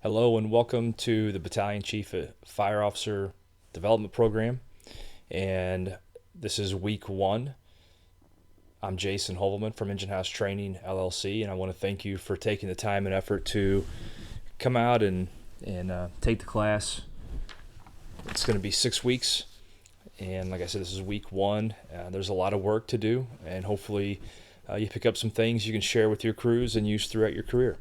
Hello and welcome to the Battalion Chief Fire Officer Development Program. And this is week one. I'm Jason Hovelman from Engine House Training LLC, and I want to thank you for taking the time and effort to come out and take the class. It's going to be 6 weeks, and like I said, this is week one. There's a lot of work to do, and hopefully you pick up some things you can share with your crews and use throughout your career.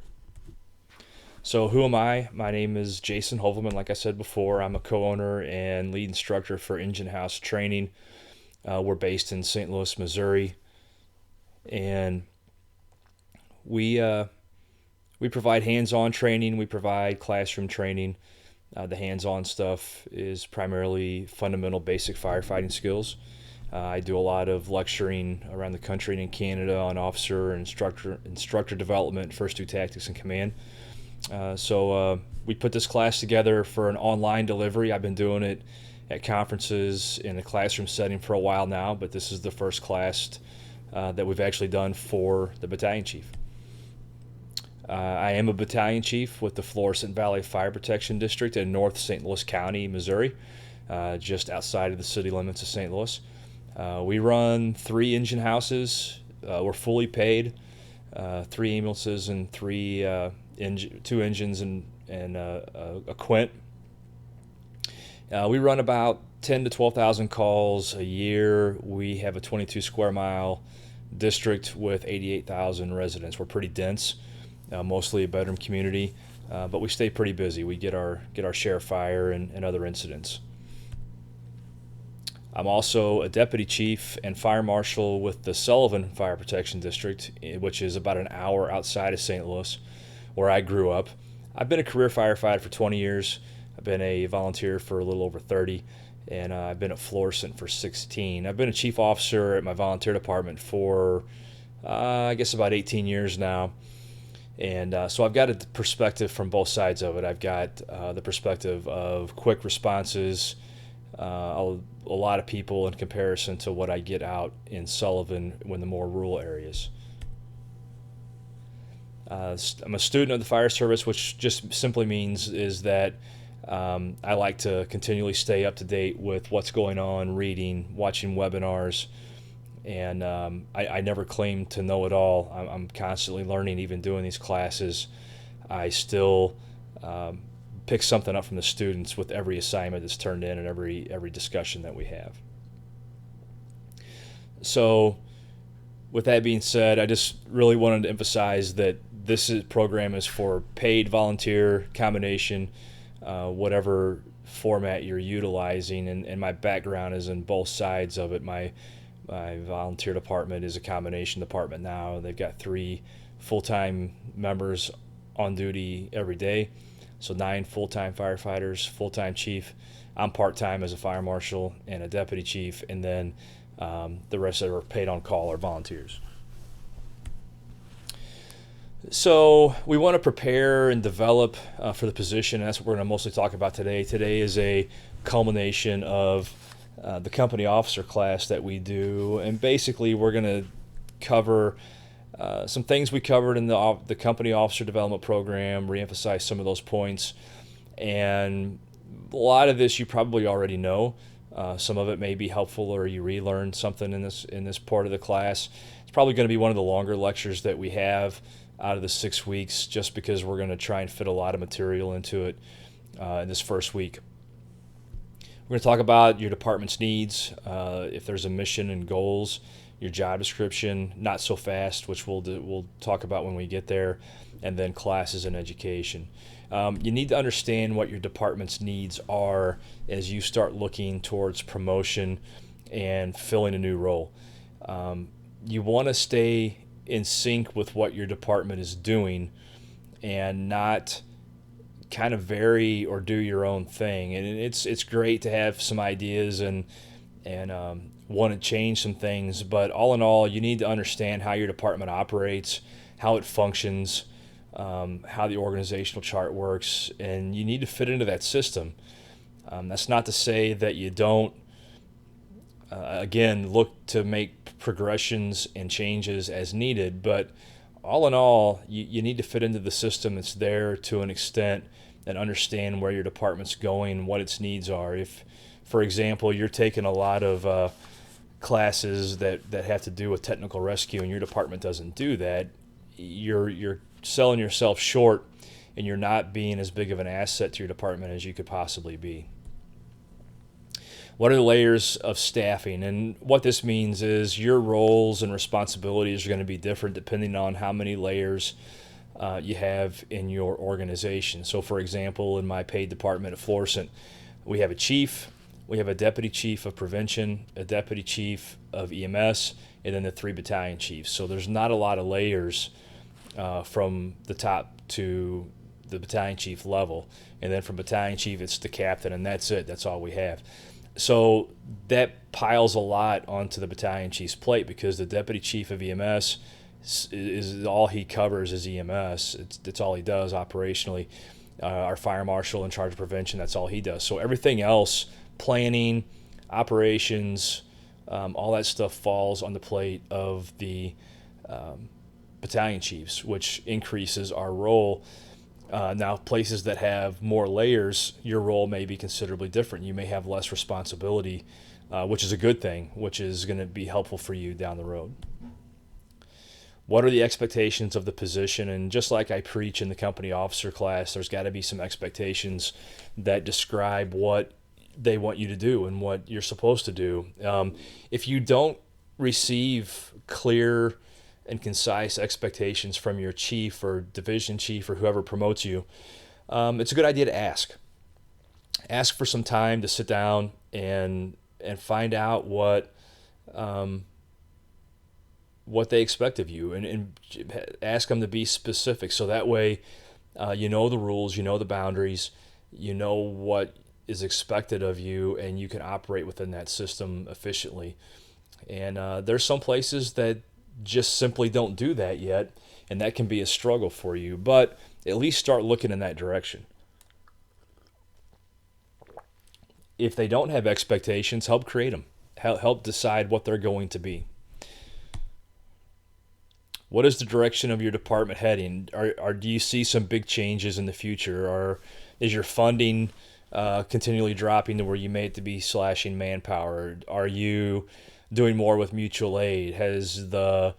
So who am I? My name is Jason Hovelman. Like I said before, I'm a co-owner and lead instructor for Engine House Training. We're based in St. Louis, Missouri, and we provide hands-on training. We provide classroom training. The hands-on stuff is primarily fundamental, basic firefighting skills. I do a lot of lecturing around the country and in Canada on officer and instructor development, first due tactics, and command. So we put this class together for an online delivery. I've been doing it at conferences in a classroom setting for a while now, but this is the first class that we've actually done for the battalion chief. I am a battalion chief with the Florissant Valley Fire Protection District in North St. Louis County, Missouri, just outside of the city limits of St. Louis. We run 3 engine houses. We're fully paid, 3 ambulances and 2 engines and a quint. We run about 10 to 12,000 calls a year. We have a 22 square mile district with 88,000 residents. We're pretty dense, mostly a bedroom community, but we stay pretty busy. We get our share of fire and other incidents. I'm also a deputy chief and fire marshal with the Sullivan Fire Protection District, which is about an hour outside of St. Louis, where I grew up. I've been a career firefighter for 20 years. I've been a volunteer for a little over 30, and I've been at Florissant for 16. I've been a chief officer at my volunteer department for, I guess, about 18 years now. And so I've got a perspective from both sides of it. I've got the perspective of quick responses, a lot of people in comparison to what I get out in Sullivan in the more rural areas. I'm a student of the fire service, which just simply means is that I like to continually stay up to date with what's going on, reading, watching webinars, and I never claim to know it all. I'm constantly learning, even doing these classes. I still pick something up from the students with every assignment that's turned in and every discussion that we have. So with that being said, I just really wanted to emphasize that program is for paid volunteer combination, whatever format you're utilizing, and my background is in both sides of it. My volunteer department is a combination department now. They've got 3 full-time members on duty every day, so 9 full-time firefighters, full-time chief. I'm part-time as a fire marshal and a deputy chief, and then the rest that are paid on call are volunteers. So we want to prepare and develop for the position, and that's what we're going to mostly talk about today. Today is a culmination of the company officer class that we do, and basically we're going to cover some things we covered in the company officer development program, reemphasize some of those points, and a lot of this you probably already know. Some of it may be helpful, or you relearn something in this part of the class. It's probably going to be one of the longer lectures that we have out of the 6 weeks, just because we're going to try and fit a lot of material into it in this first week. We're going to talk about your department's needs, if there's a mission and goals, your job description, not so fast, which we'll talk about when we get there, and then classes and education. You need to understand what your department's needs are as you start looking towards promotion and filling a new role. You want to stay in sync with what your department is doing and not kind of vary or do your own thing. And it's great to have some ideas and want to change some things, but all in all, you need to understand how your department operates, how it functions, how the organizational chart works, and you need to fit into that system. That's not to say that you don't, again, look to make progressions and changes as needed, but all in all, you need to fit into the system that's there to an extent and understand where your department's going, what its needs are. If, for example, you're taking a lot of classes that have to do with technical rescue and your department doesn't do that, you're selling yourself short, and you're not being as big of an asset to your department as you could possibly be. What are the layers of staffing? And what this means is your roles and responsibilities are going to be different depending on how many layers you have in your organization. So, for example, in my paid department at Florissant, we have a chief, we have a deputy chief of prevention, a deputy chief of EMS, and then the 3 battalion chiefs. So there's not a lot of layers from the top to the battalion chief level. And then from battalion chief, it's the captain, and that's it. That's all we have. So that piles a lot onto the battalion chief's plate, because the deputy chief of EMS is all he covers is EMS. It's all he does operationally. Our fire marshal in charge of prevention, that's all he does. So everything else, planning, operations, all that stuff falls on the plate of the battalion chiefs, which increases our role. Now, places that have more layers, your role may be considerably different. You may have less responsibility, which is a good thing, which is going to be helpful for you down the road. What are the expectations of the position? And just like I preach in the company officer class, there's got to be some expectations that describe what they want you to do and what you're supposed to do. If you don't receive clear and concise expectations from your chief or division chief or whoever promotes you, it's a good idea to ask. Ask for some time to sit down and find out what they expect of you, and ask them to be specific. So that way, you know the rules, you know the boundaries, you know what is expected of you, and you can operate within that system efficiently. And there's some places that just simply don't do that yet, and that can be a struggle for you, but at least start looking in that direction. If they don't have expectations, help create them. Help decide what they're going to be. What is the direction of your department heading? Do you see some big changes in the future? Or is your funding continually dropping to where you may have to be slashing manpower? Are you doing more with mutual aid? Has the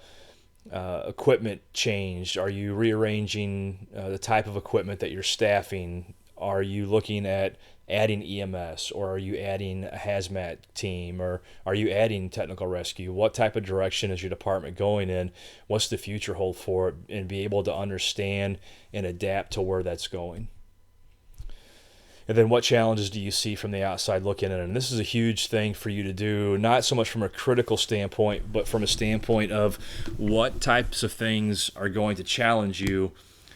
equipment changed? Are you rearranging the type of equipment that you're staffing? Are you looking at adding EMS, or are you adding a hazmat team, or are you adding technical rescue? What type of direction is your department going in? What's the future hold for it? And be able to understand and adapt to where that's going. And then what challenges do you see from the outside looking in? And this is a huge thing for you to do, not so much from a critical standpoint, but from a standpoint of what types of things are going to challenge you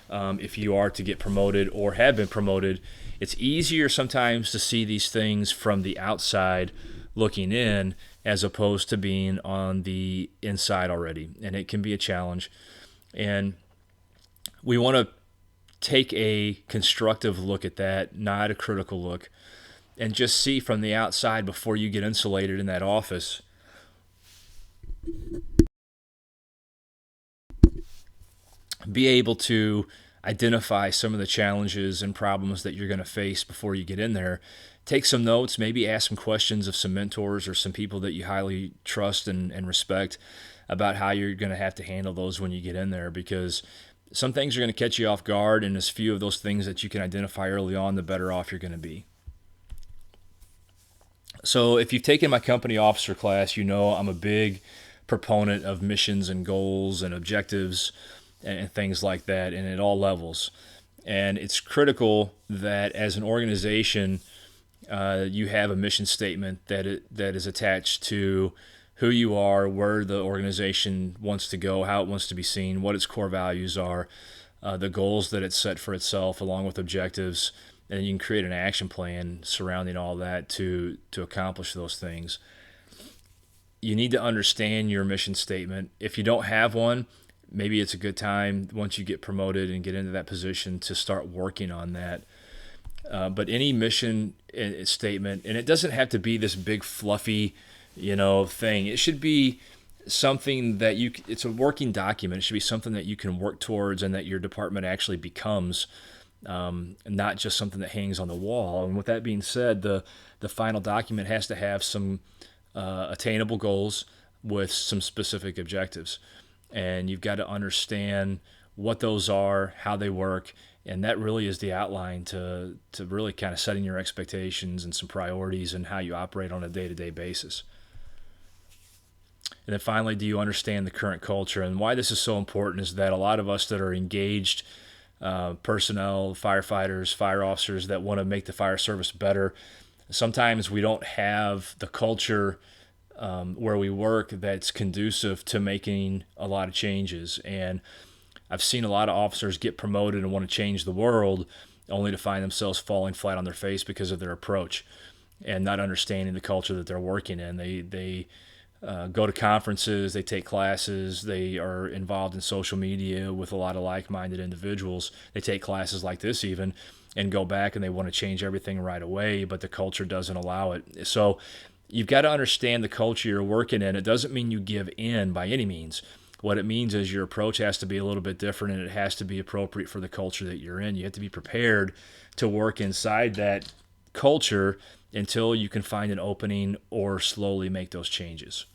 if you are to get promoted or have been promoted. It's easier sometimes to see these things from the outside looking in as opposed to being on the inside already. And it can be a challenge. And we want to take a constructive look at that, not a critical look, and just see from the outside before you get insulated in that office. Be able to identify some of the challenges and problems that you're going to face before you get in there. Take some notes, maybe ask some questions of some mentors or some people that you highly trust and respect about how you're going to have to handle those when you get in there, because some things are going to catch you off guard, and as few of those things that you can identify early on, the better off you're going to be. So if you've taken my company officer class, you know I'm a big proponent of missions and goals and objectives and things like that, and at all levels. And it's critical that as an organization, you have a mission statement that is attached to who you are, where the organization wants to go, how it wants to be seen, what its core values are, the goals that it's set for itself, along with objectives, and you can create an action plan surrounding all that to accomplish those things. You need to understand your mission statement. If you don't have one, maybe it's a good time once you get promoted and get into that position to start working on that. But any mission statement, and it doesn't have to be this big fluffy, thing. It should be something that it's a working document. It should be something that you can work towards and that your department actually becomes not just something that hangs on the wall. And with that being said, the final document has to have some attainable goals with some specific objectives. And you've got to understand what those are, how they work, and that really is the outline to really kind of setting your expectations and some priorities and how you operate on a day-to-day basis. And then finally, do you understand the current culture? And why this is so important is that a lot of us that are engaged personnel, firefighters, fire officers that want to make the fire service better, sometimes we don't have the culture where we work that's conducive to making a lot of changes. And I've seen a lot of officers get promoted and want to change the world only to find themselves falling flat on their face because of their approach and not understanding the culture that they're working in. They go to conferences, they take classes, they are involved in social media with a lot of like-minded individuals. They take classes like this even and go back and they want to change everything right away, but the culture doesn't allow it. So you've got to understand the culture you're working in. It doesn't mean you give in by any means. What it means is your approach has to be a little bit different and it has to be appropriate for the culture that you're in. You have to be prepared to work inside that culture until you can find an opening or slowly make those changes.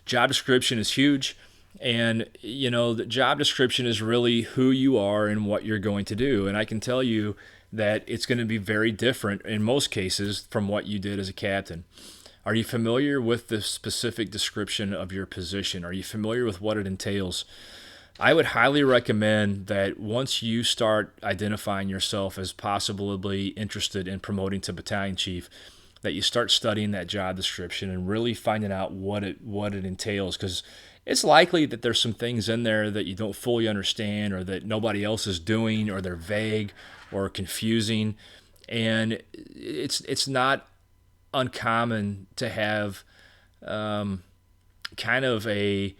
Job description is huge. And, the job description is really who you are and what you're going to do. And I can tell you that it's going to be very different in most cases from what you did as a captain. Are you familiar with the specific description of your position? Are you familiar with what it entails? I would highly recommend that once you start identifying yourself as possibly interested in promoting to battalion chief, that you start studying that job description and really finding out what it entails, because it's likely that there's some things in there that you don't fully understand or that nobody else is doing, or they're vague or confusing. And it's not uncommon to have kind of a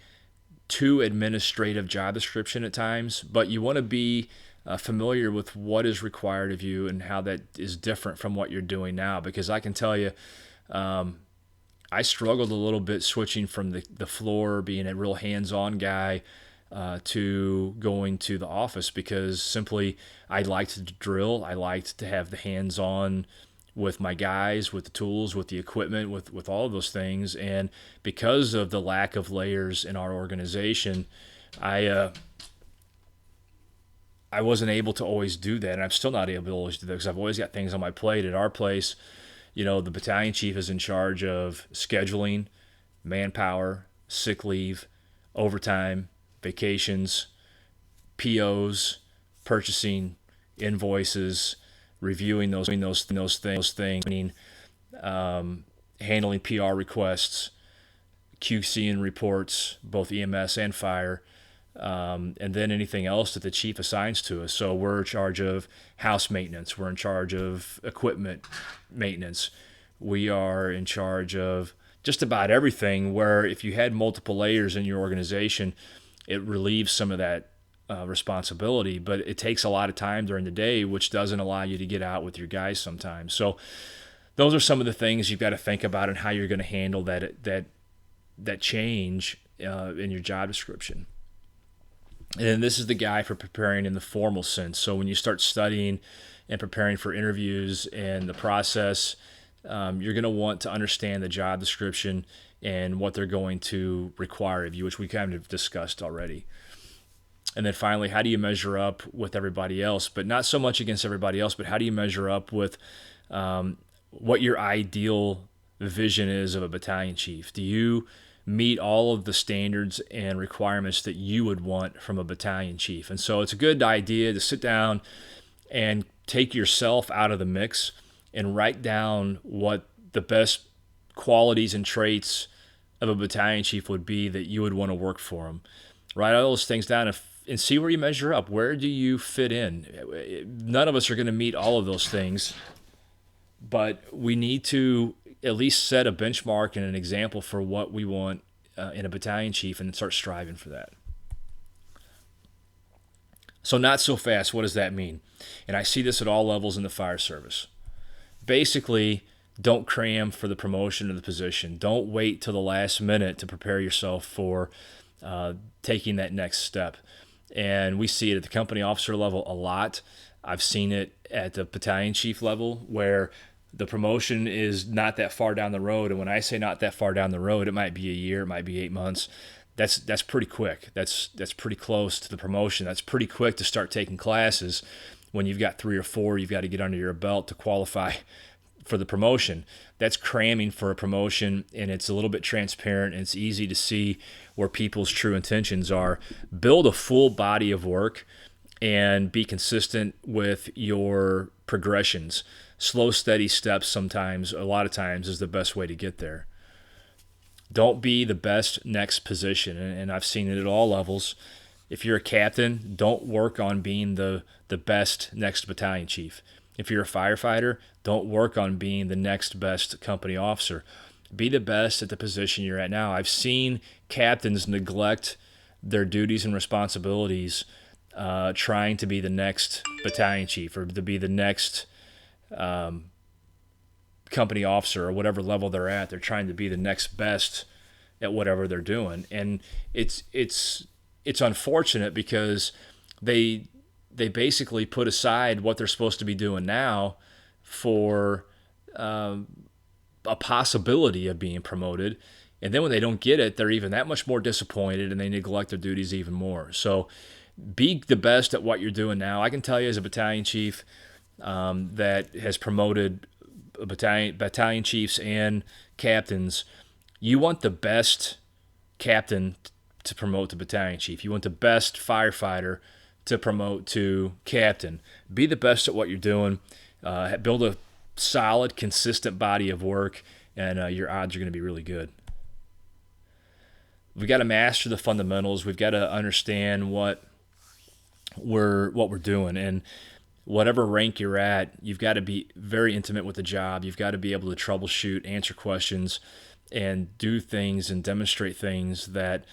too administrative job description at times, but you want to be familiar with what is required of you and how that is different from what you're doing now. Because I can tell you, I struggled a little bit switching from the floor, being a real hands-on guy, to going to the office, because simply I liked to drill. I liked to have the hands-on with my guys, with the tools, with the equipment, with all of those things. And because of the lack of layers in our organization, I wasn't able to always do that, and I'm still not able to always do that because I've always got things on my plate. At our place, the battalion chief is in charge of scheduling, manpower, sick leave, overtime, vacations, POs, purchasing, invoices, reviewing those things, handling PR requests, QCing reports, both EMS and fire, and then anything else that the chief assigns to us. So we're in charge of house maintenance. We're in charge of equipment maintenance. We are in charge of just about everything, where if you had multiple layers in your organization, it relieves some of that responsibility, but it takes a lot of time during the day, which doesn't allow you to get out with your guys sometimes. So those are some of the things you've got to think about and how you're going to handle that change in your job description. And this is the guy for preparing in the formal sense. So when you start studying and preparing for interviews and the process, you're going to want to understand the job description and what they're going to require of you, which we kind of discussed already. And then finally, how do you measure up with everybody else? But not so much against everybody else, but how do you measure up with what your ideal vision is of a battalion chief? Do you meet all of the standards and requirements that you would want from a battalion chief? And so it's a good idea to sit down and take yourself out of the mix and write down what the best qualities and traits of a battalion chief would be that you would want to work for them. Write all those things down and see where you measure up. Where do you fit in? None of us are going to meet all of those things, but we need to at least set a benchmark and an example for what we want in a battalion chief and start striving for that. So not so fast, what does that mean? And I see this at all levels in the fire service. Basically, don't cram for the promotion of the position. Don't wait till the last minute to prepare yourself for taking that next step. And we see it at the company officer level a lot. I've seen it at the battalion chief level where the promotion is not that far down the road. And when I say not that far down the road, it might be a year, it might be 8 months. That's pretty quick. That's pretty close to the promotion. That's pretty quick to start taking classes when you've got 3 or 4 you've got to get under your belt to qualify for the promotion. That's cramming for a promotion, and it's a little bit transparent, and it's easy to see where people's true intentions are. Build a full body of work and be consistent with your progressions. Slow, steady steps sometimes, a lot of times, is the best way to get there. Don't be the best next position, and I've seen it at all levels. If you're a captain, don't work on being the best next battalion chief. If you're a firefighter, don't work on being the next best company officer. Be the best at the position you're at now. I've seen captains neglect their duties and responsibilities trying to be the next battalion chief or to be the next company officer or whatever level they're at. They're trying to be the next best at whatever they're doing. And it's unfortunate because they basically put aside what they're supposed to be doing now for a possibility of being promoted. And then when they don't get it, they're even that much more disappointed and they neglect their duties even more. So be the best at what you're doing now. I can tell you as a battalion chief that has promoted battalion chiefs and captains, you want the best captain to promote to battalion chief. You want the best firefighter to promote to captain. Be the best at what you're doing. Build a solid, consistent body of work, and your odds are going to be really good. We've got to master the fundamentals. We've got to understand what we're doing, and whatever rank you're at, you've got to be very intimate with the job. You've got to be able to troubleshoot, answer questions, and do things and demonstrate things that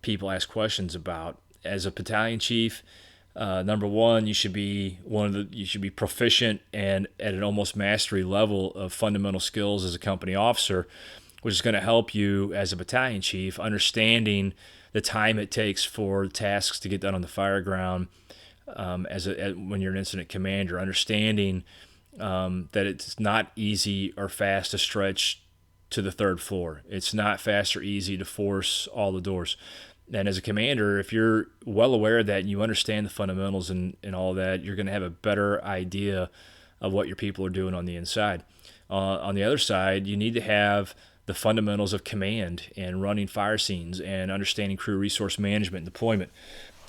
people ask questions about. As a battalion chief, number one, you should be proficient and at an almost mastery level of fundamental skills as a company officer, which is going to help you as a battalion chief understanding the time it takes for tasks to get done on the fire ground. When you're an incident commander, understanding that it's not easy or fast to stretch to the third floor. It's not fast or easy to force all the doors. And as a commander, if you're well aware of that and you understand the fundamentals and all that, you're going to have a better idea of what your people are doing on the inside. On the other side, you need to have the fundamentals of command and running fire scenes and understanding crew resource management and deployment.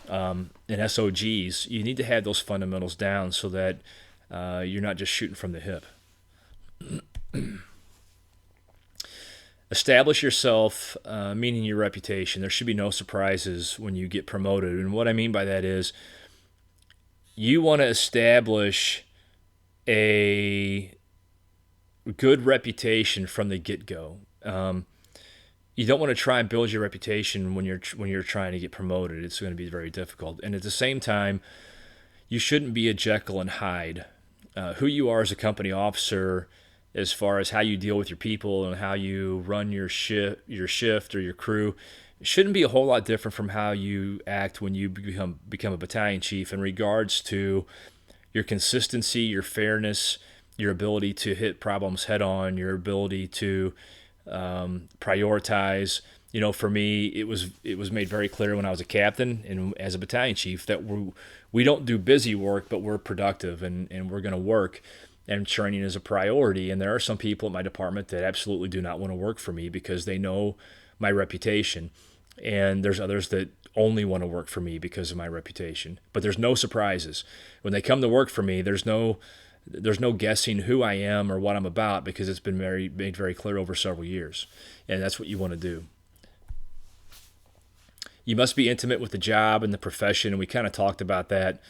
And SOGs, you need to have those fundamentals down so that you're not just shooting from the hip. Establish yourself, meaning your reputation. There should be no surprises when you get promoted. And what I mean by that is you want to establish a good reputation from the get-go. You don't want to try and build your reputation when you're trying to get promoted. It's going to be very difficult. And at the same time, you shouldn't be a Jekyll and Hyde. Who you are as a company officer, as far as how you deal with your people and how you run your shift or your crew, shouldn't be a whole lot different from how you act when you become a battalion chief in regards to your consistency, your fairness, your ability to hit problems head on, your ability to prioritize. You know, for me, it was made very clear when I was a captain and as a battalion chief that we don't do busy work, but we're productive and we're going to work. And training is a priority. And there are some people at my department that absolutely do not want to work for me because they know my reputation. And there's others that only want to work for me because of my reputation. But there's no surprises. When they come to work for me, there's no guessing who I am or what I'm about because it's been made very clear over several years. And that's what you want to do. You must be intimate with the job and the profession, and we kind of talked about that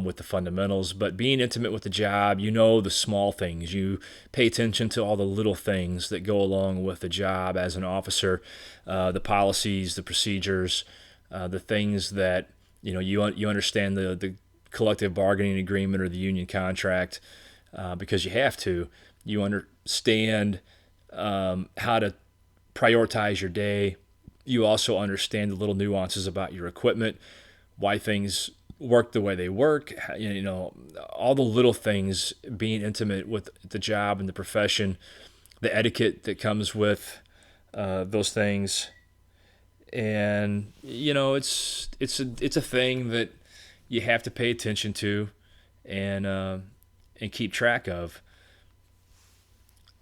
with the fundamentals. But being intimate with the job, you know the small things. You pay attention to all the little things that go along with the job as an officer, the policies, the procedures, the things that you understand the collective bargaining agreement or the union contract because you have to. You understand how to prioritize your day. You also understand the little nuances about your equipment, why things work the way they work, all the little things, being intimate with the job and the profession, the etiquette that comes with those things. And it's a thing that you have to pay attention to and keep track of.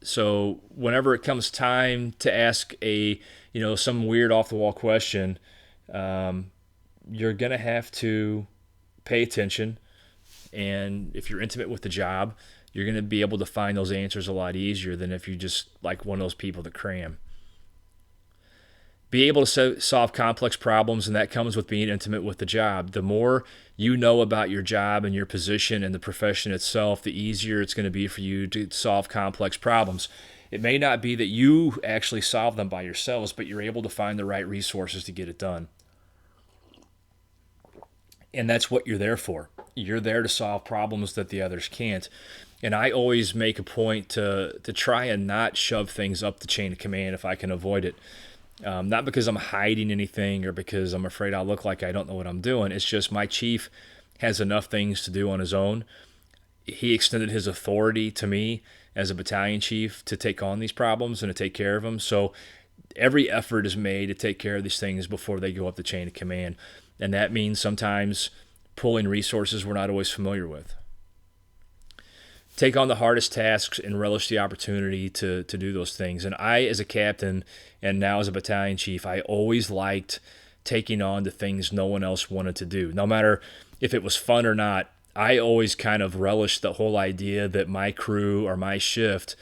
So whenever it comes time to ask some weird off the wall question, you're gonna have to pay attention. And if you're intimate with the job, you're gonna be able to find those answers a lot easier than if you just like one of those people that cram. Be able to solve complex problems, and that comes with being intimate with the job. The more you know about your job and your position and the profession itself, the easier it's going to be for you to solve complex problems. It may not be that you actually solve them by yourselves, but you're able to find the right resources to get it done. And that's what you're there for. You're there to solve problems that the others can't. And I always make a point to try and not shove things up the chain of command if I can avoid it. Not because I'm hiding anything or because I'm afraid I'll look like I don't know what I'm doing. It's just my chief has enough things to do on his own. He extended his authority to me as a battalion chief to take on these problems and to take care of them. So every effort is made to take care of these things before they go up the chain of command. And that means sometimes pulling resources we're not always familiar with. Take on the hardest tasks and relish the opportunity to do those things. And I, as a captain and now as a battalion chief, I always liked taking on the things no one else wanted to do. No matter if it was fun or not, I always kind of relished the whole idea that my crew or my shift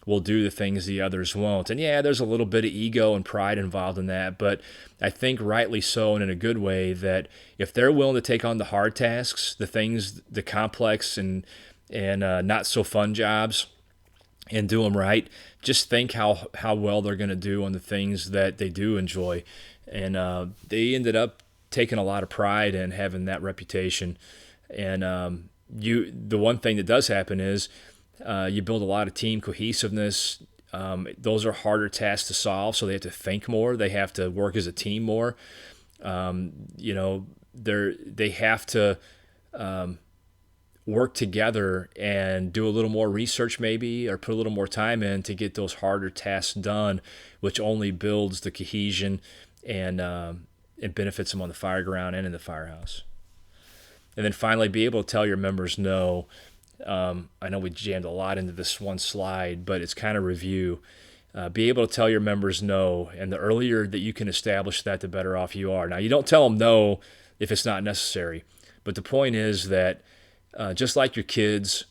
will do the things the others won't. And yeah, there's a little bit of ego and pride involved in that, but I think rightly so and in a good way that if they're willing to take on the hard tasks, the things, the complex and not so fun jobs and do them right, just think how well they're going to do on the things that they do enjoy. And they ended up taking a lot of pride in having that reputation. And the one thing that does happen is you build a lot of team cohesiveness. Those are harder tasks to solve, so they have to think more. They have to work as a team more. They have to work together and do a little more research maybe, or put a little more time in to get those harder tasks done, which only builds the cohesion and it benefits them on the fire ground and in the firehouse. And then finally, be able to tell your members no. I know we jammed a lot into this one slide, but it's kind of review. Be able to tell your members no, and the earlier that you can establish that, the better off you are. Now, you don't tell them no if it's not necessary, but the point is that just like your kids,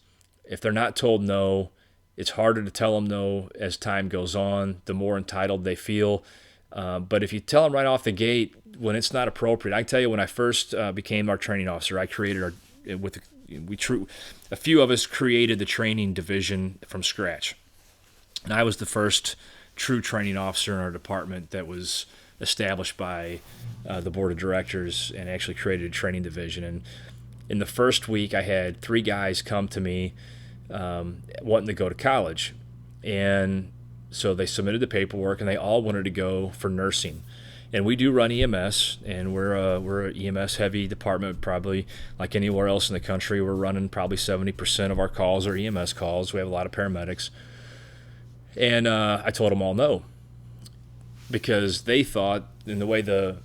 if they're not told no, it's harder to tell them no as time goes on, the more entitled they feel. But if you tell them right off the gate when it's not appropriate, I can tell you when I first became our training officer, I created a few of us created the training division from scratch. And I was the first true training officer in our department that was established by the board of directors and actually created a training division. And in the first week, I had 3 guys come to me wanting to go to college. And so they submitted the paperwork, and they all wanted to go for nursing. And we do run EMS, and we're an EMS-heavy department, probably like anywhere else in the country. We're running probably 70% of our calls are EMS calls. We have a lot of paramedics. And I told them all no, because they thought, in the way the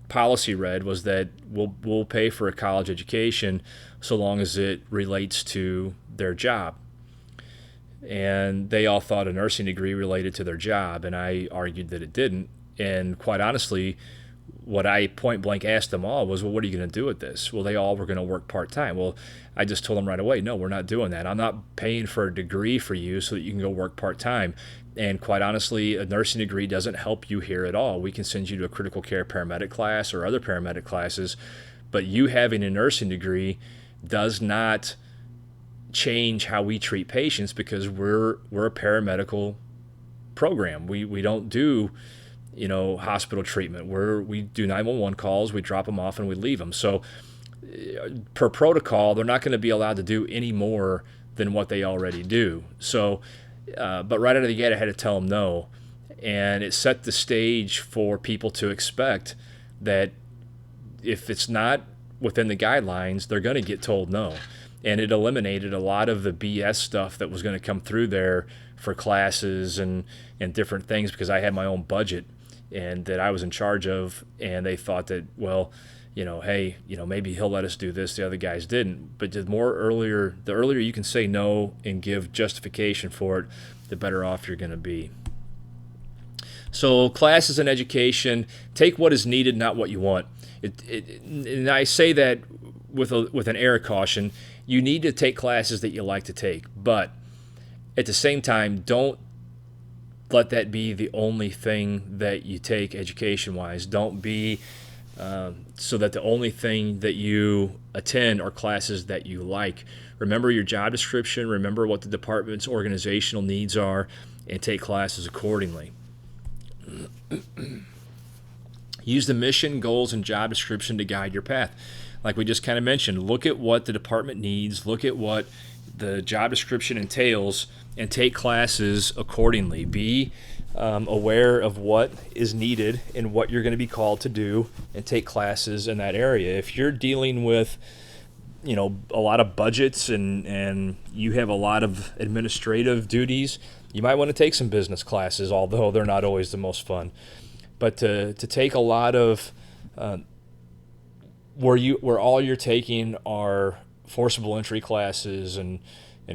policy read, was that we'll pay for a college education so long as it relates to their job. And they all thought a nursing degree related to their job, and I argued that it didn't. And quite honestly, what I point blank asked them all was, well, what are you going to do with this? Well, they all were going to work part-time. Well, I just told them right away, no, we're not doing that. I'm not paying for a degree for you so that you can go work part-time. And quite honestly, a nursing degree doesn't help you here at all. We can send you to a critical care paramedic class or other paramedic classes, but you having a nursing degree does not change how we treat patients, because we're a paramedical program. We don't do hospital treatment. We do 911 calls, we drop them off, and we leave them. So per protocol, they're not going to be allowed to do any more than what they already do. So but right out of the gate, I had to tell them no, and it set the stage for people to expect that if it's not within the guidelines, they're going to get told no. And it eliminated a lot of the BS stuff that was going to come through there for classes and different things, because I had my own budget and that I was in charge of, and they thought that, well, hey, maybe he'll let us do this, the other guys didn't. But the earlier you can say no and give justification for it, the better off you're going to be. So classes and education, take what is needed, not what you want. And I say that with an air of caution. You need to take classes that you like to take, but at the same time, don't let that be the only thing that you take education-wise. Don't be so that the only thing that you attend are classes that you like. Remember your job description, remember what the department's organizational needs are, and take classes accordingly. Use the mission, goals, and job description to guide your path. Like we just kind of mentioned, look at what the department needs, look at what the job description entails, and take classes accordingly. Be aware of what is needed and what you're going to be called to do, and take classes in that area. If you're dealing with a lot of budgets and you have a lot of administrative duties, you might want to take some business classes, although they're not always the most fun. But to take a lot of where all you're taking are forcible entry classes and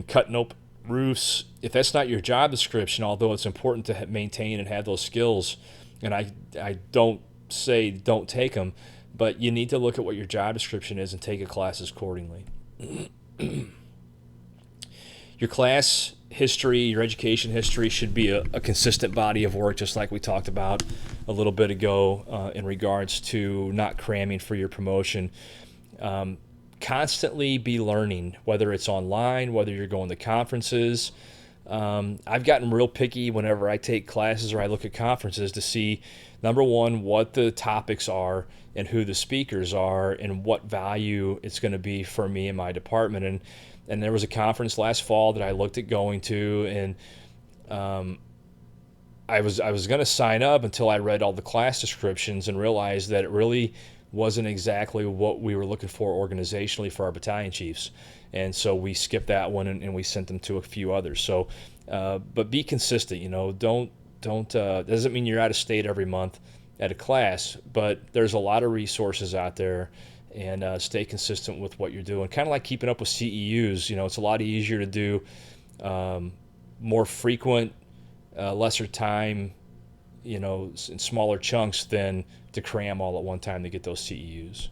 cutting open roofs, if that's not your job description, although it's important to maintain and have those skills, and I don't say don't take them, but you need to look at what your job description is and take your classes accordingly. Your class history, your education history should be a consistent body of work, just like we talked about a little bit ago in regards to not cramming for your promotion. Constantly be learning, whether it's online, whether you're going to conferences. I've gotten real picky whenever I take classes or I look at conferences to see, number one, what the topics are and who the speakers are and what value it's going to be for me and my department. And there was a conference last fall that I looked at going to, and I was going to sign up until I read all the class descriptions and realized that it really wasn't exactly what we were looking for organizationally for our battalion chiefs. And so we skipped that one and we sent them to a few others. So, but be consistent. Don't doesn't mean you're out of state every month at a class, but there's a lot of resources out there. And stay consistent with what you're doing. Kind of like keeping up with CEUs. It's a lot easier to do more frequent, lesser time, in smaller chunks than to cram all at one time to get those CEUs.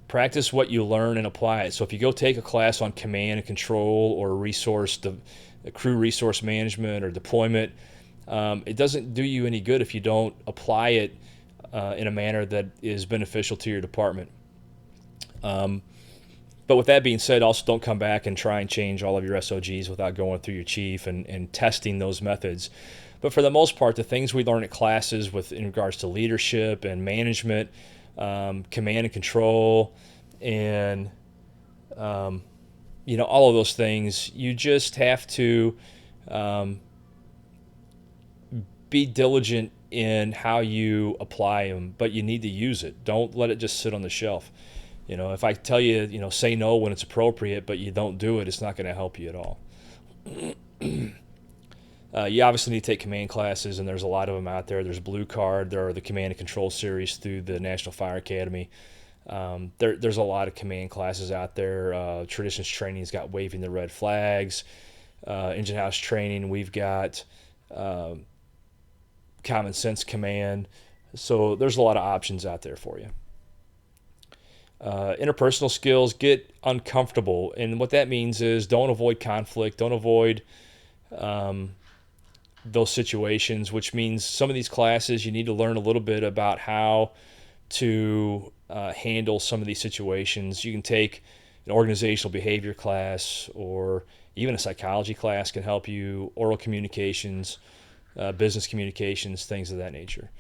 Practice what you learn and apply it. So if you go take a class on command and control or crew resource management or deployment, it doesn't do you any good if you don't apply it in a manner that is beneficial to your department. But with that being said, also don't come back and try and change all of your SOGs without going through your chief and testing those methods. But for the most part, the things we learn at classes in regards to leadership and management, command and control, and all of those things, you just have to be diligent in how you apply them, but you need to use it. Don't let it just sit on the shelf. If I tell you, say no when it's appropriate, but you don't do it, it's not going to help you at all. You obviously need to take command classes, and there's a lot of them out there. There's Blue Card. There are the Command and Control series through the National Fire Academy. There's a lot of command classes out there. Traditions Training's got Waving the Red Flags. Engine House Training, we've got Common Sense Command. So there's a lot of options out there for you. Interpersonal skills, get uncomfortable. And what that means is don't avoid conflict, don't avoid those situations, which means some of these classes you need to learn a little bit about how to handle some of these situations. You can take an organizational behavior class, or even a psychology class can help you, oral communications, business communications, things of that nature.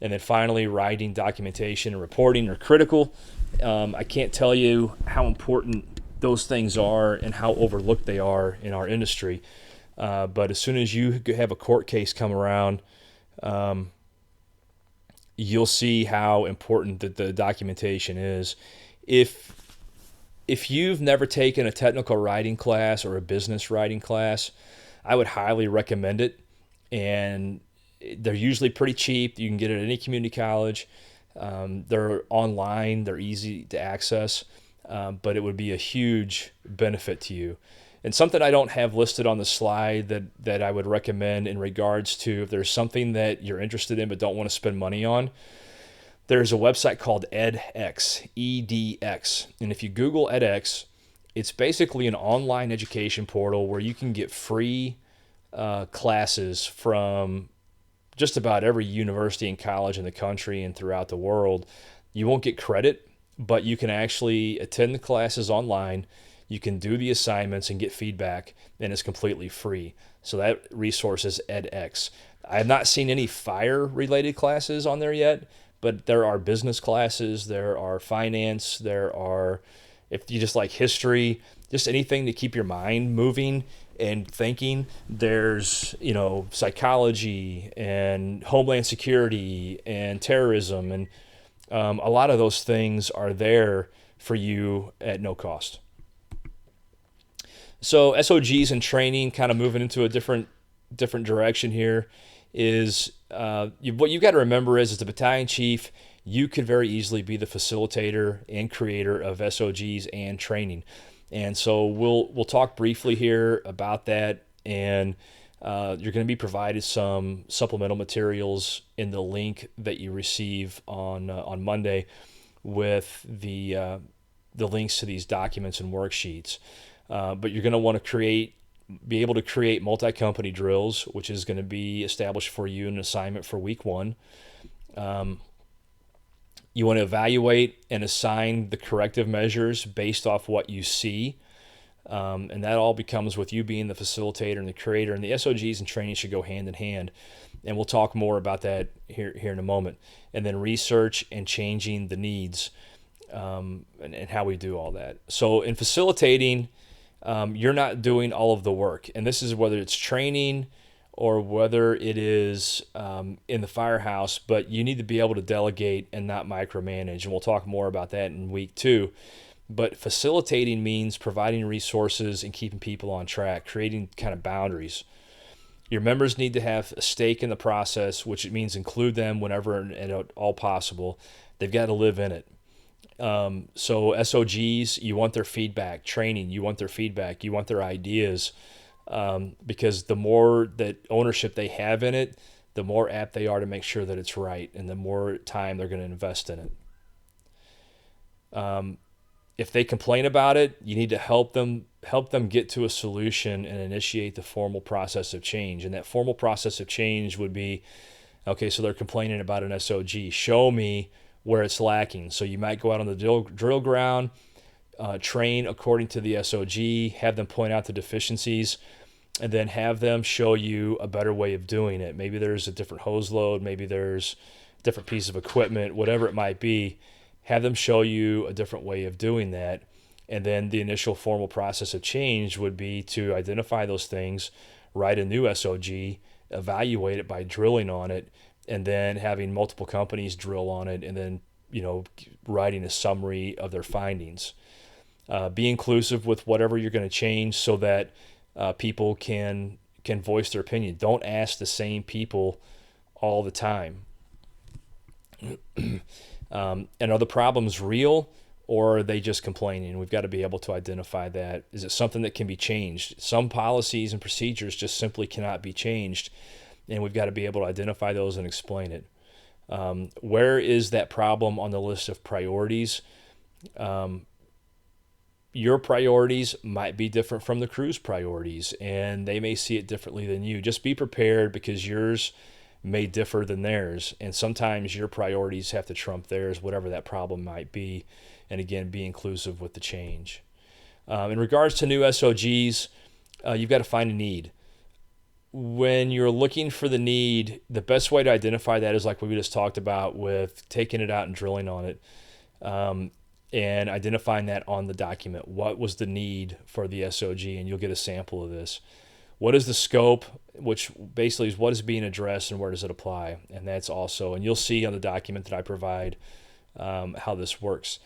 And then finally, writing, documentation, and reporting are critical. I can't tell you how important those things are and how overlooked they are in our industry. But as soon as you have a court case come around, you'll see how important that the documentation is. If if you've never taken a technical writing class or a business writing class, I would highly recommend it. And they're usually pretty cheap. You can get it at any community college. They're online, they're easy to access, but it would be a huge benefit to you. And something I don't have listed on the slide that I would recommend in regards to if there's something that you're interested in but don't want to spend money on, there's a website called edX, EDX. And if you Google edX, it's basically an online education portal where you can get free classes from just about every university and college in the country and throughout the world. You won't get credit, but you can actually attend the classes online. You can do the assignments and get feedback, and it's completely free. So that resource is edX. I have not seen any fire-related classes on there yet, but there are business classes, there are finance, there are, if you just like history, just anything to keep your mind moving and thinking. There's, psychology and homeland security and terrorism, and a lot of those things are there for you at no cost. So SOGs and training, kind of moving into a different direction here, is what you've got to remember is as the battalion chief, you could very easily be the facilitator and creator of SOGs and training. And so we'll talk briefly here about that, and you're going to be provided some supplemental materials in the link that you receive on Monday with the links to these documents and worksheets. But you're going to want to be able to create multi-company drills, which is going to be established for you in an assignment for week 1. You want to evaluate and assign the corrective measures based off what you see. And that all becomes with you being the facilitator and the creator. And the SOGs and training should go hand in hand. And we'll talk more about that here in a moment. And then research and changing the needs, and how we do all that. So in facilitating, you're not doing all of the work. And this is whether it's training or whether it is in the firehouse, but you need to be able to delegate and not micromanage. And we'll talk more about that in week 2. But facilitating means providing resources and keeping people on track, creating kind of boundaries. Your members need to have a stake in the process, which means include them whenever and at all possible. They've got to live in it. So SOGs, you want their feedback. Training, you want their feedback. You want their ideas. Because the more that ownership they have in it, the more apt they are to make sure that it's right, and the more time they're going to invest in it. If they complain about it, you need to help them get to a solution and initiate the formal process of change. And that formal process of change would be, okay, so they're complaining about an SOG. Show me where it's lacking. So you might go out on the drill ground, train according to the SOG, have them point out the deficiencies, and then have them show you a better way of doing it. Maybe there's a different hose load, maybe there's a different piece of equipment, whatever it might be. Have them show you a different way of doing that. And then the initial formal process of change would be to identify those things, write a new SOG, evaluate it by drilling on it, and then having multiple companies drill on it, and then writing a summary of their findings. Be inclusive with whatever you're going to change so that people can voice their opinion. Don't ask the same people all the time. And are the problems real, or are they just complaining? We've got to be able to identify that. Is it something that can be changed? Some policies and procedures just simply cannot be changed, and we've got to be able to identify those and explain it. Where is that problem on the list of priorities? Your priorities might be different from the crew's priorities, and they may see it differently than you. Just be prepared, because yours may differ than theirs, and sometimes your priorities have to trump theirs, whatever that problem might be. And again, be inclusive with the change. In regards to new SOGs, you've got to find a need. When you're looking for the need, the best way to identify that is like what we just talked about with taking it out and drilling on it, and identifying that on the document. What was the need for the SOG? And you'll get a sample of this. what is the scope, which basically is what is being addressed and where does it apply. And that's also, and you'll see on the document that I provide how this works.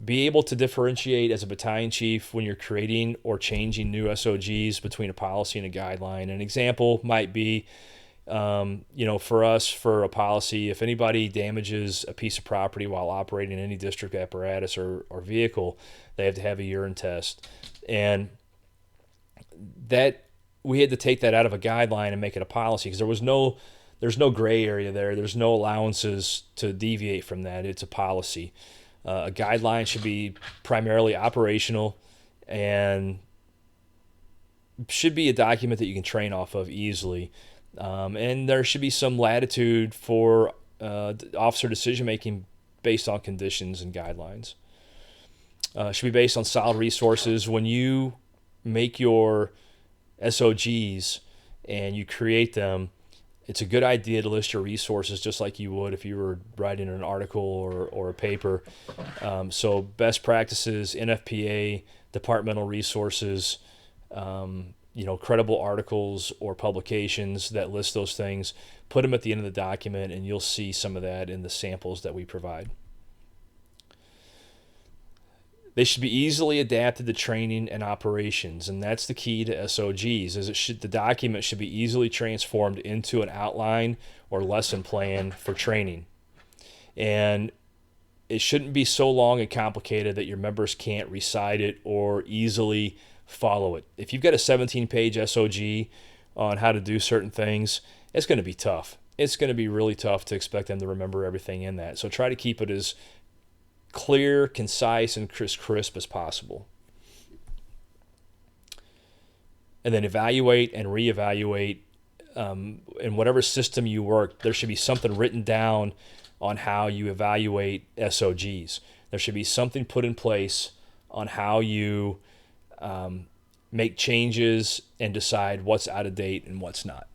Be able to differentiate as a battalion chief when you're creating or changing new SOGs between a policy and a guideline. An example might be, for us, for a policy, if anybody damages a piece of property while operating any district apparatus or vehicle, they have to have a urine test. And that we had to take that out of a guideline and make it a policy because there's no gray area there. There's no allowances to deviate from that. It's a policy. A guideline should be primarily operational and should be a document that you can train off of easily. And there should be some latitude for officer decision making based on conditions and guidelines. Should be based on solid resources. When you make your SOGs and you create them, it's a good idea to list your resources just like you would if you were writing an article or a paper. So best practices, NFPA, departmental resources, credible articles or publications that list those things, put them at the end of the document, and you'll see some of that in the samples that we provide. They should be easily adapted to training and operations, and that's the key to SOGs. The document should be easily transformed into an outline or lesson plan for training. And it shouldn't be so long and complicated that your members can't recite it or easily follow it. If you've got a 17-page SOG on how to do certain things, it's going to be tough. It's going to be really tough to expect them to remember everything in that. So try to keep it as clear, concise, and crisp as possible. And then evaluate and reevaluate. In whatever system you work, there should be something written down on how you evaluate SOGs. There should be something put in place on how you make changes and decide what's out of date and what's not.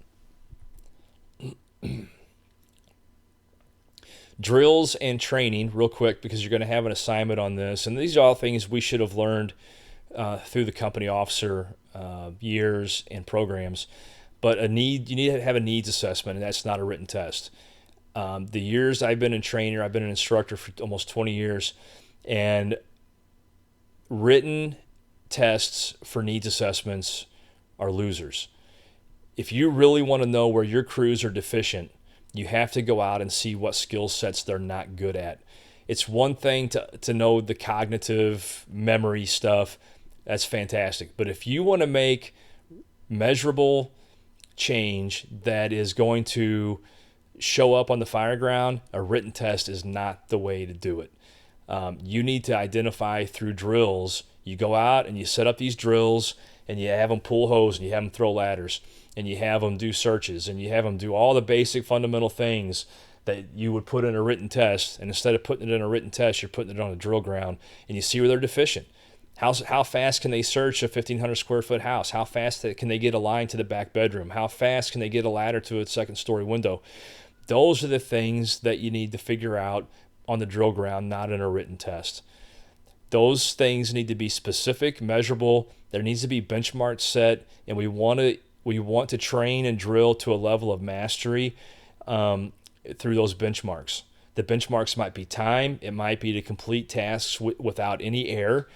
Drills and training, real quick, because you're going to have an assignment on this. And these are all things we should have learned through the company officer years and programs. But you need to have a needs assessment, and that's not a written test. The years I've been in training, I've been an instructor for almost 20 years, and written tests for needs assessments are losers. If you really want to know where your crews are deficient, you have to go out and see what skill sets they're not good at. It's one thing to know the cognitive memory stuff. That's fantastic. But if you want to make measurable change that is going to show up on the fire ground, a written test is not the way to do it. You need to identify through drills. You go out and you set up these drills and you have them pull hose and you have them throw ladders and you have them do searches and you have them do all the basic fundamental things that you would put in a written test. And instead of putting it in a written test, you're putting it on a drill ground and you see where they're deficient. How fast can they search a 1,500 square foot house? How fast can they get a line to the back bedroom? How fast can they get a ladder to a second story window? Those are the things that you need to figure out on the drill ground, not in a written test. Those things need to be specific, measurable. There needs to be benchmarks set, and we want to train and drill to a level of mastery through those benchmarks. The benchmarks might be time. It might be to complete tasks without any error,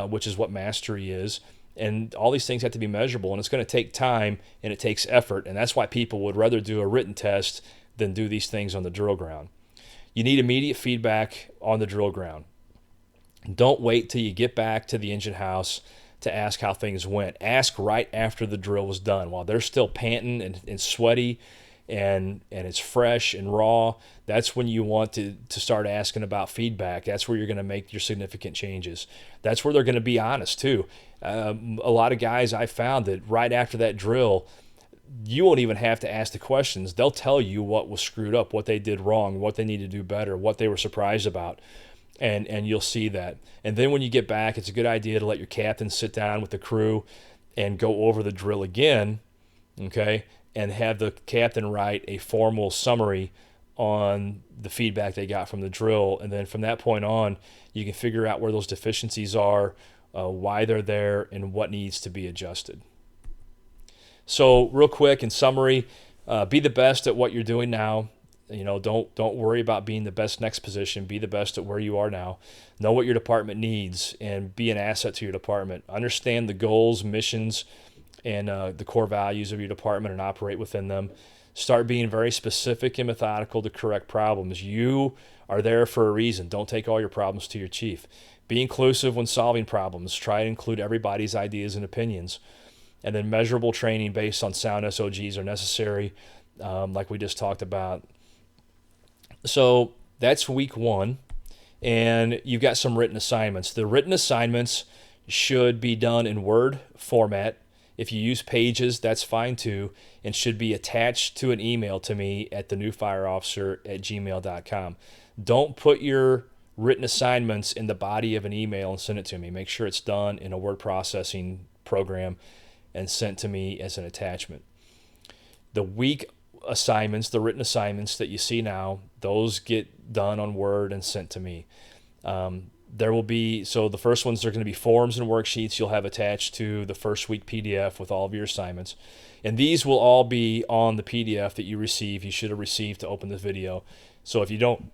which is what mastery is. And all these things have to be measurable, and it's going to take time, and it takes effort, and that's why people would rather do a written test than do these things on the drill ground. You need immediate feedback on the drill ground. Don't wait till you get back to the engine house to ask how things went. Ask right after the drill was done. While they're still panting and sweaty and it's fresh and raw, that's when you want to start asking about feedback. That's where you're going to make your significant changes. That's where they're going to be honest too. A lot of guys I found that right after that drill, you won't even have to ask the questions. They'll tell you what was screwed up, what they did wrong, what they need to do better, what they were surprised about. And you'll see that. And then when you get back, it's a good idea to let your captain sit down with the crew and go over the drill again, okay, and have the captain write a formal summary on the feedback they got from the drill. And then from that point on, you can figure out where those deficiencies are, why they're there, and what needs to be adjusted. So real quick, in summary, be the best at what you're doing now. Don't worry about being the best next position. Be the best at where you are now. Know what your department needs and be an asset to your department. Understand the goals, missions, and the core values of your department and operate within them. Start being very specific and methodical to correct problems. You are there for a reason. Don't take all your problems to your chief. Be inclusive when solving problems. Try to include everybody's ideas and opinions. And then measurable training based on sound SOGs are necessary, like we just talked about. So that's week 1. And you've got some written assignments. The written assignments should be done in Word format. If you use Pages, that's fine too, and should be attached to an email to me at thenewfireofficer@gmail.com. Don't put your written assignments in the body of an email and send it to me. Make sure it's done in a word processing program and sent to me as an attachment. The week assignments, the written assignments that you see now, those get done on Word and sent to me. There will be, so the first ones are going to be forms and worksheets you'll have attached to the first week PDF with all of your assignments. And these will all be on the PDF that you receive. You should have received to open this video. So if you don't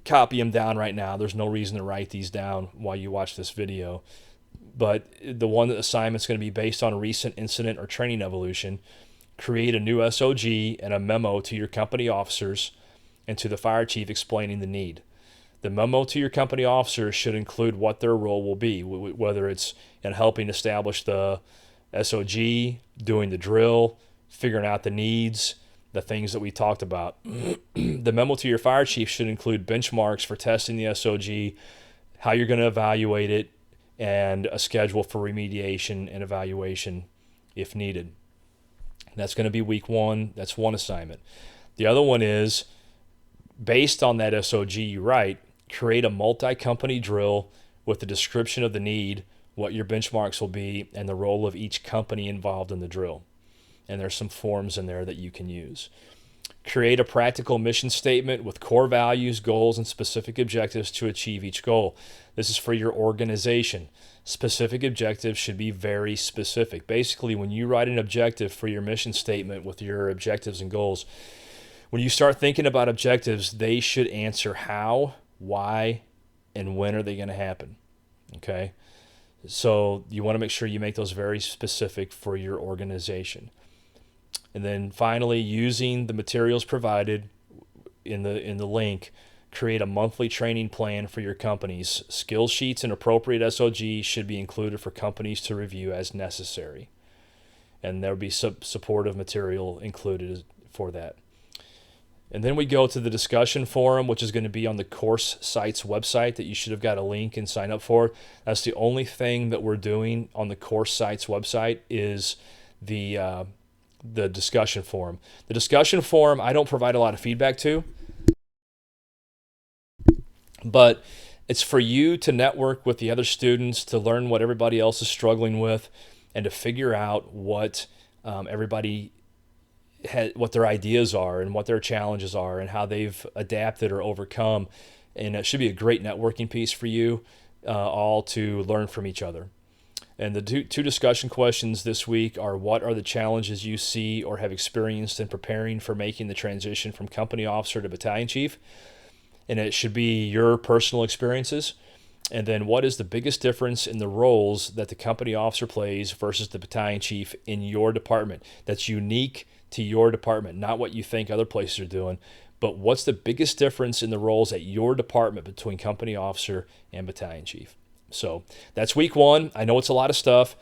copy them down right now, there's no reason to write these down while you watch this video. But the one assignment is going to be based on a recent incident or training evolution. Create a new SOG and a memo to your company officers and to the fire chief explaining the need. The memo to your company officers should include what their role will be, whether it's in helping establish the SOG, doing the drill, figuring out the needs, the things that we talked about. The memo to your fire chief should include benchmarks for testing the SOG, how you're going to evaluate it, and a schedule for remediation and evaluation if needed. That's going to be week 1. That's one assignment. The other one is, based on that SOG you write, create a multi-company drill with the description of the need, what your benchmarks will be, and the role of each company involved in the drill. And there's some forms in there that you can use. Create a practical mission statement with core values, goals, and specific objectives to achieve each goal. This is for your organization. Specific objectives should be very specific. Basically, when you write an objective for your mission statement with your objectives and goals, when you start thinking about objectives, they should answer how, why, and when are they going to happen. Okay? So you want to make sure you make those very specific for your organization. And then finally, using the materials provided in the link, create a monthly training plan for your companies. Skill sheets and appropriate SOGs should be included for companies to review as necessary. And there will be supportive material included for that. And then we go to the discussion forum, which is going to be on the course site's website that you should have got a link and sign up for. That's the only thing that we're doing on the course site's website is the discussion forum. The discussion forum, I don't provide a lot of feedback to, but it's for you to network with the other students, to learn what everybody else is struggling with, and to figure out what what their ideas are and what their challenges are and how they've adapted or overcome. And it should be a great networking piece for you all to learn from each other. And the two discussion questions this week are: what are the challenges you see or have experienced in preparing for making the transition from company officer to battalion chief? And it should be your personal experiences. And then, what is the biggest difference in the roles that the company officer plays versus the battalion chief in your department that's unique to your department, not what you think other places are doing, but what's the biggest difference in the roles at your department between company officer and battalion chief? So that's week 1. I know it's a lot of stuff.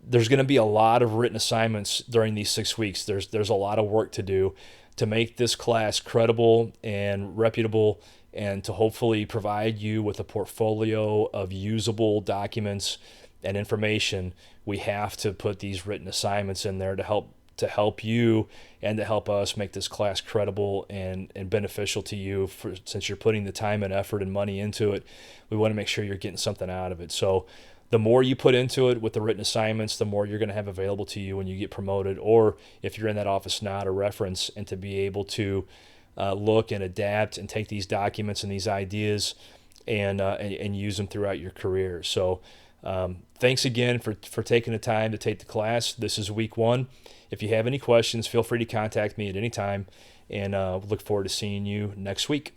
There's going to be a lot of written assignments during these 6 weeks. There's a lot of work to do to make this class credible and reputable, and to hopefully provide you with a portfolio of usable documents and information. We have to put these written assignments in there to help you and to help us make this class credible and beneficial to you. Since you're putting the time and effort and money into it, we want to make sure you're getting something out of it. So the more you put into it with the written assignments, the more you're going to have available to you when you get promoted, or if you're in that office now, to reference and to be able to look and adapt and take these documents and these ideas and use them throughout your career. So thanks again for taking the time to take the class. This is week 1. If you have any questions, feel free to contact me at any time, and look forward to seeing you next week.